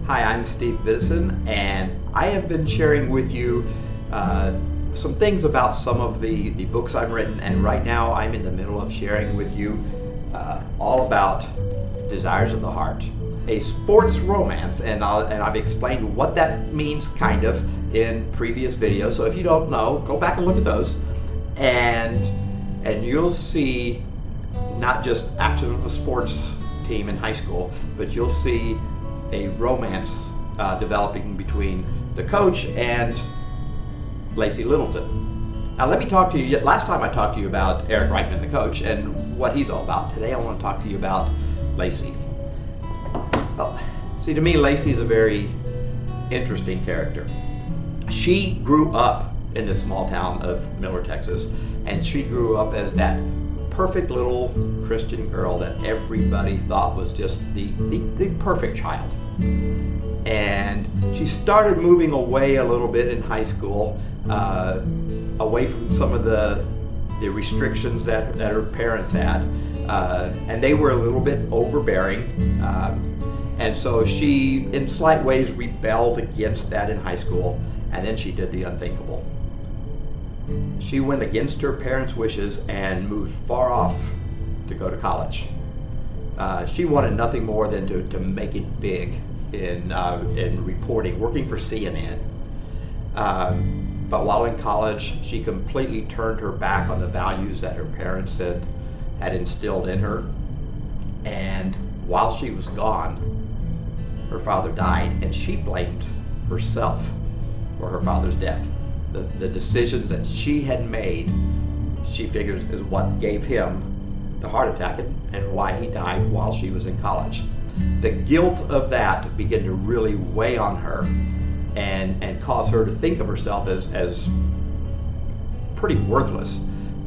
Hi, I'm Steve Biddison, and I have been sharing with you some things about some of the books I've written, and right now I'm in the middle of sharing with you all about Desires of the Heart, a sports romance, and I've explained what that means kind of in previous videos. So if you don't know, go back and look at those, and you'll see not just action of a sports team in high school, but you'll see a romance developing between the coach and Lacey LIttleton. Now let me talk to you, last time I talked to you about Eric Rightman, the coach, and what he's all about. Today I want to talk to you about Lacey. Well, see, to me, Lacey is a very interesting character. She grew up in the small town of Miller, Texas, and she grew up as that perfect little Christian girl that everybody thought was just the perfect child. And she started moving away a little bit in high school, away from some of the restrictions that her parents had, and they were a little bit overbearing, and so she in slight ways rebelled against that in high school, and then she did the unthinkable. She went against her parents' wishes and moved far off to go to college. She wanted nothing more than to make it big in reporting, working for CNN. But while in college, she completely turned her back on the values that her parents had instilled in her. And while she was gone, her father died, and she blamed herself for her father's death. The decisions that she had made, she figures, is what gave him the heart attack and why he died while she was in college. The guilt of that began to really weigh on her and cause her to think of herself as pretty worthless.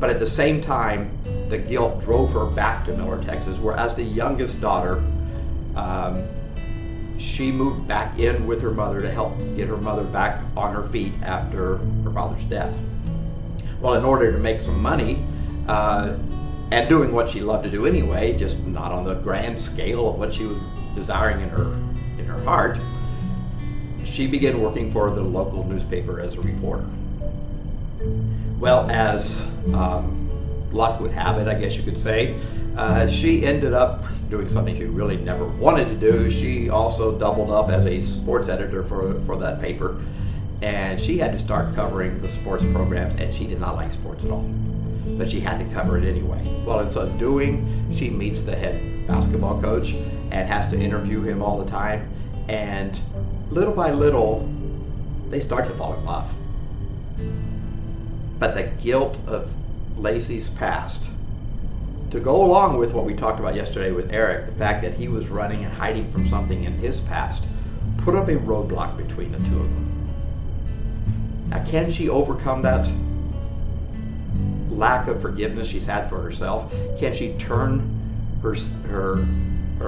But at the same time, the guilt drove her back to Miller, Texas, where as the youngest daughter, she moved back in with her mother to help get her mother back on her feet after her father's death. Well, in order to make some money, and doing what she loved to do anyway, just not on the grand scale of what she was desiring in her heart, she began working for the local newspaper as a reporter. Well, as luck would have it, I guess you could say, she ended up doing something she really never wanted to do. She also doubled up as a sports editor for that paper, and she had to start covering the sports programs, and she did not like sports at all, but she had to cover it anyway. Well, in so doing, she meets the head basketball coach and has to interview him all the time, and little by little, they start to fall in love. But the guilt of Lacey's past, to go along with what we talked about yesterday with Eric, the fact that he was running and hiding from something in his past, put up a roadblock between the two of them. Now, can she overcome that lack of forgiveness she's had for herself? Can she turn her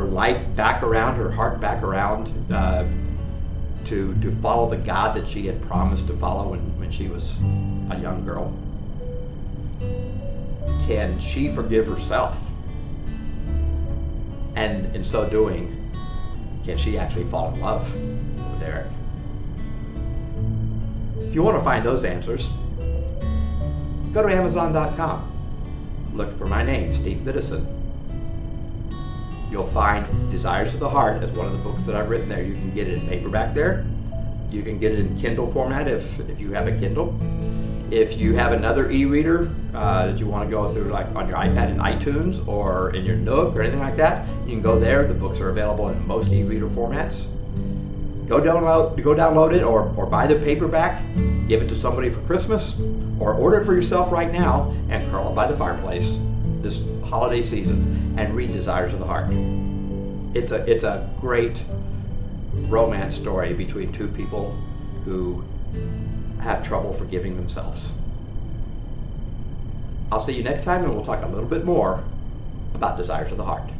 life back around, her heart back around, to follow the God that she had promised to follow when she was a young girl? Can she forgive herself? And in so doing, can she actually fall in love with Eric? If you want to find those answers, go to Amazon.com. Look for my name, Steve Biddison. You'll find Desires of the Heart as one of the books that I've written there. You can get it in paperback there. You can get it in Kindle format if you have a Kindle. If you have another e-reader that you want to go through, like on your iPad in iTunes or in your Nook or anything like that, you can go there. The books are available in most e-reader formats. Go download it or buy the paperback, give it to somebody for Christmas, or order it for yourself right now and curl up by the fireplace this holiday season and read Desires of the Heart. It's a great romance story between two people who have trouble forgiving themselves. I'll see you next time, and we'll talk a little bit more about Desires of the Heart.